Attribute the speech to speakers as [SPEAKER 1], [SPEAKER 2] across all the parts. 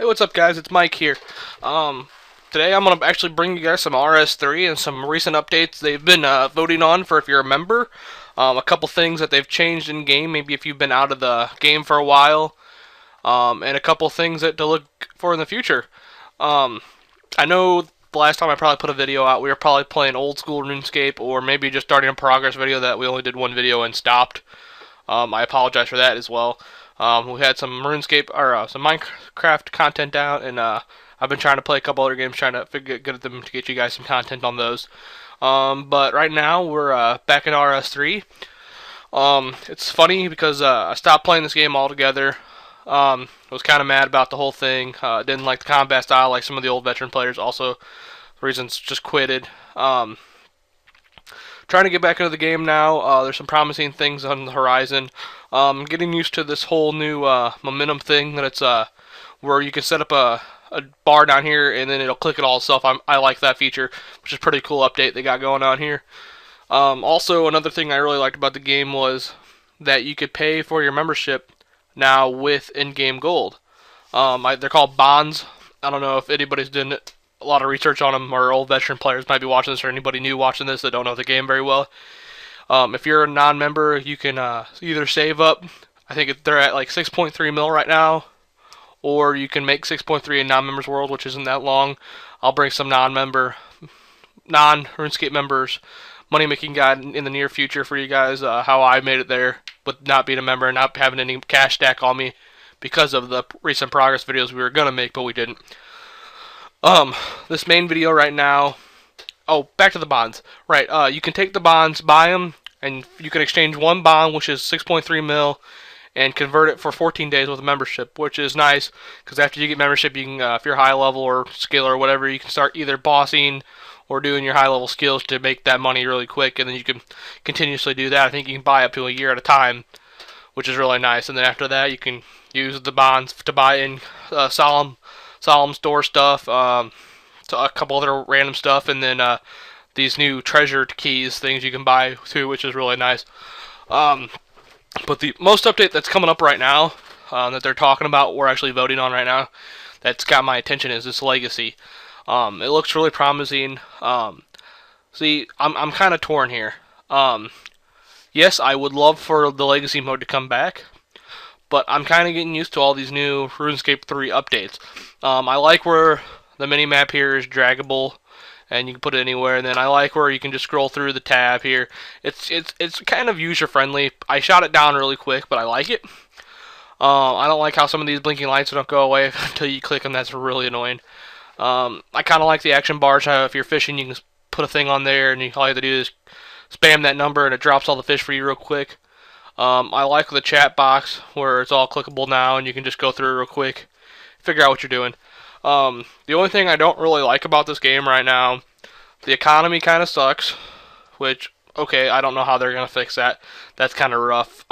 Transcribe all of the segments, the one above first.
[SPEAKER 1] What's up, guys? It's Mike here. Today I'm going to actually bring you guys some RS3 and some recent updates they've been voting on for if you're a member. A couple things that they've changed in game, maybe if you've been out of the game for a while, and a couple things that to look for in the future. I know the last time I probably put a video out, we were probably playing old school Runescape, or maybe just starting a progress video that we only did one video and stopped. I apologize for that as well. We had some RuneScape or some Minecraft content out, and I've been trying to play a couple other games, trying to figure good at them to get you guys some content on those. But right now we're back in RS3. It's funny because I stopped playing this game altogether. I was kind of mad about the whole thing. Didn't like the combat style like some of the old veteran players. Also, reasons just quitted. Trying to get back into the game now. There's some promising things on the horizon. Getting used to this whole new momentum thing that it's where you can set up a bar down here and then it'll click it all itself. I like that feature, which is a pretty cool update they got going on here. Also, another thing I really liked about the game was that you could pay for your membership now with in-game gold. They're called bonds. I don't know if anybody's done a lot of research on them, or old veteran players might be watching this, or anybody new watching this that don't know the game very well. If you're a non-member, you can either save up. I think they're at like 6.3 mil right now, or you can make 6.3 in non-members world, which isn't that long. I'll bring some non-RuneScape members money-making guide in the near future for you guys. How I made it there with not being a member and not having any cash stack on me because of the recent progress videos we were gonna make, but we didn't. This main video right now. Oh, back to the bonds. Right, you can take the bonds, buy them, and you can exchange one bond, which is 6.3 mil, and convert it for 14 days with a membership, which is nice, because after you get membership, you can, if you're high level or skill or whatever, you can start either bossing or doing your high level skills to make that money really quick, and then you can continuously do that. I think you can buy up to a year at a time, which is really nice, and then after that, you can use the bonds to buy in solemn store stuff, to a couple other random stuff, and then these new treasured keys things you can buy too, which is really nice. But the most update that's coming up right now, that they're talking about, we're actually voting on right now, that's got my attention, is this legacy. It looks really promising. See, I'm kind of torn here. Yes, I would love for the legacy mode to come back, but I'm kind of getting used to all these new RuneScape 3 updates. I like where the mini-map here is draggable, and you can put it anywhere, and then I like where you can just scroll through the tab here. It's kind of user-friendly. I shot it down really quick, but I like it. I don't like how some of these blinking lights don't go away until you click them. That's really annoying. I kind of like the action bars, how if you're fishing, you can put a thing on there, and all you have to do is spam that number, and it drops all the fish for you real quick. I like the chat box where it's all clickable now and you can just go through real quick, figure out what you're doing. The only thing I don't really like about this game right now, the economy kind of sucks, which, okay, I don't know how they're going to fix that. That's kind of rough.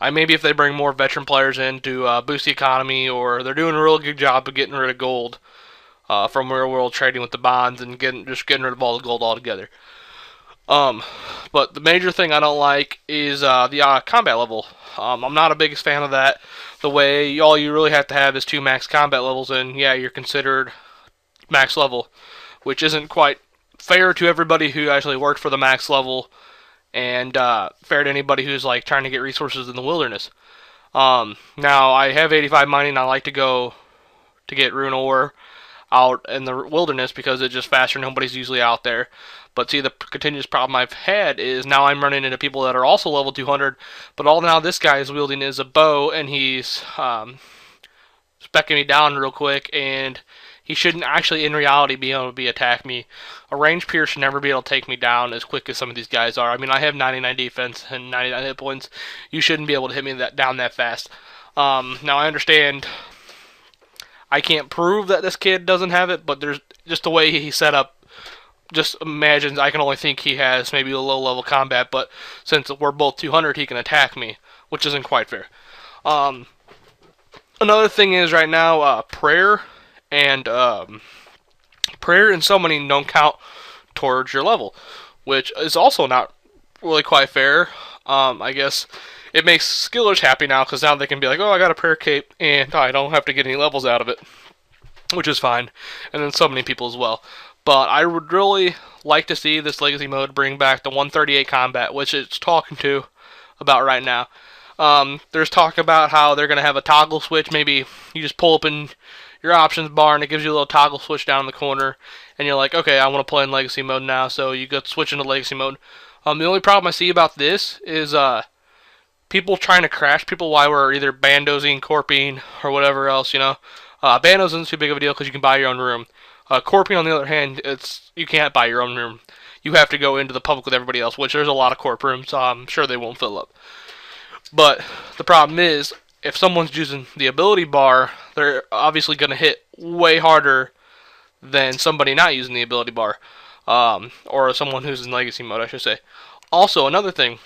[SPEAKER 1] Maybe if they bring more veteran players in to boost the economy, or they're doing a real good job of getting rid of gold from real world trading with the bonds and just getting rid of all the gold altogether. But the major thing I don't like is the combat level. I'm not a biggest fan of that. The way all you really have to have is 2 max combat levels, and yeah, you're considered max level, which isn't quite fair to everybody who actually worked for the max level, and fair to anybody who's like trying to get resources in the wilderness. Now I have 85 mining. I like to go to get rune ore out in the wilderness because it's just faster. Nobody's usually out there. But see, the continuous problem I've had is now I'm running into people that are also level 200, but all now this guy is wielding is a bow, and he's specking me down real quick, and he shouldn't actually in reality be able to attack me. A ranged pierce should never be able to take me down as quick as some of these guys are. I mean, I have 99 defense and 99 hit points. You shouldn't be able to hit me down that fast. Now I understand I can't prove that this kid doesn't have it, but there's just the way he's set up. Just imagine, I can only think he has maybe a low level combat, but since we're both 200, he can attack me, which isn't quite fair. Another thing is right now, prayer and summoning don't count towards your level, which is also not really quite fair. I guess it makes skillers happy now because now they can be like, oh, I got a prayer cape and I don't have to get any levels out of it, which is fine. And then so many people as well. But I would really like to see this legacy mode bring back the 138 combat, which it's talking to about right now. There's talk about how they're going to have a toggle switch. Maybe you just pull open your options bar and it gives you a little toggle switch down in the corner. And you're like, okay, I want to play in legacy mode now. So you go switch into legacy mode. The only problem I see about this is people trying to crash people while we're either bandozing, corping, or whatever else, you know. Bandos isn't too big of a deal because you can buy your own room. Corping, on the other hand, you can't buy your own room. You have to go into the public with everybody else, which there's a lot of corp rooms, so I'm sure they won't fill up. But the problem is, if someone's using the ability bar, they're obviously going to hit way harder than somebody not using the ability bar. Or someone who's in legacy mode, I should say. Also, another thing.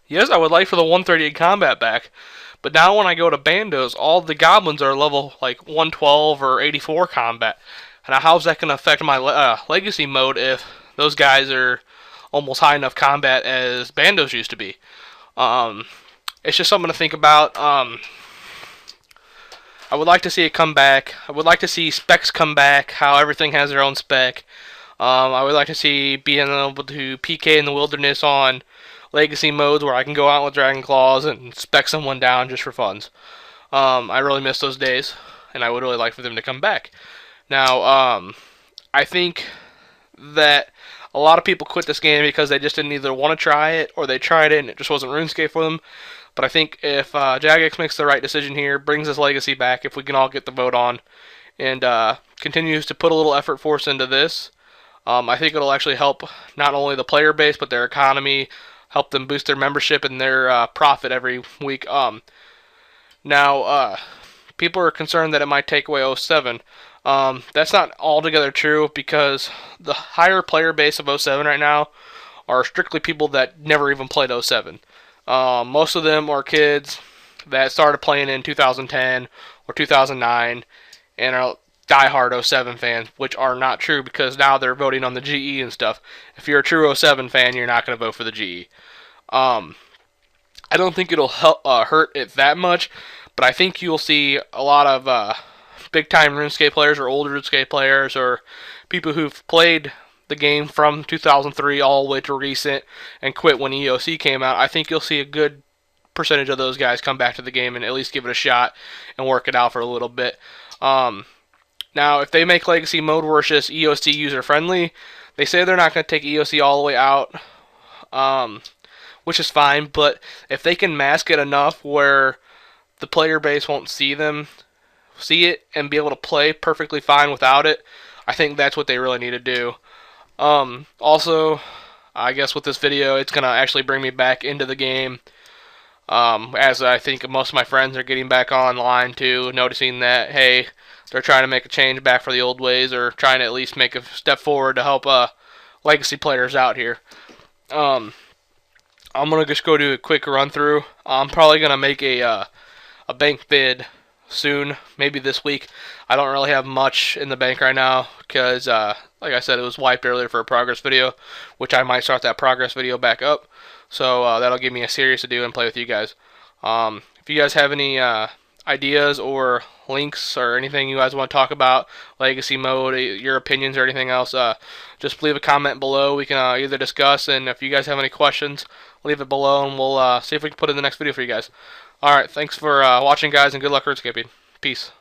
[SPEAKER 1] Yes, I would like for the 138 combat back, but now when I go to bandos, all the goblins are level like 112 or 84 combat. Now, how's that going to affect my legacy mode if those guys are almost high enough combat as bandos used to be? It's just something to think about. I would like to see it come back. I would like to see specs come back, how everything has their own spec. I would like to see being able to PK in the wilderness on legacy modes where I can go out with Dragon Claws and spec someone down just for funs. I really miss those days, and I would really like for them to come back. Now, I think that a lot of people quit this game because they just didn't either want to try it or they tried it and it just wasn't RuneScape for them. But I think if Jagex makes the right decision here, brings this legacy back, if we can all get the vote on, and continues to put a little effort force into this, I think it'll actually help not only the player base but their economy, help them boost their membership and their profit every week. Now, people are concerned that it might take away 07. That's not altogether true because the higher player base of 07 right now are strictly people that never even played 07. Most of them are kids that started playing in 2010 or 2009 and are diehard 07 fans, which are not true because now they're voting on the GE and stuff. If you're a true 07 fan, you're not going to vote for the GE. I don't think it'll hurt it that much, but I think you'll see a lot of big-time RuneScape players or old RuneScape players or people who've played the game from 2003 all the way to recent and quit when EOC came out. I think you'll see a good percentage of those guys come back to the game and at least give it a shot and work it out for a little bit. Now, if they make Legacy mode where it's just EOC user-friendly, they say they're not going to take EOC all the way out, which is fine, but if they can mask it enough where the player base won't see it and be able to play perfectly fine without it, I think that's what they really need to do. Also, I guess with this video, it's going to actually bring me back into the game, as I think most of my friends are getting back online too, noticing that, hey, they're trying to make a change back for the old ways, or trying to at least make a step forward to help legacy players out here. I'm going to just go do a quick run through. I'm probably going to make a bank vid soon, maybe this week. I don't really have much in the bank right now because, like I said, it was wiped earlier for a progress video, which I might start that progress video back up. So that'll give me a series to do and play with you guys. If you guys have any ideas or links or anything you guys want to talk about, legacy mode, your opinions or anything else, just leave a comment below. We can either discuss, and if you guys have any questions, leave it below and we'll see if we can put it in the next video for you guys. Alright, thanks for watching, guys, and good luck RuneScaping. Peace.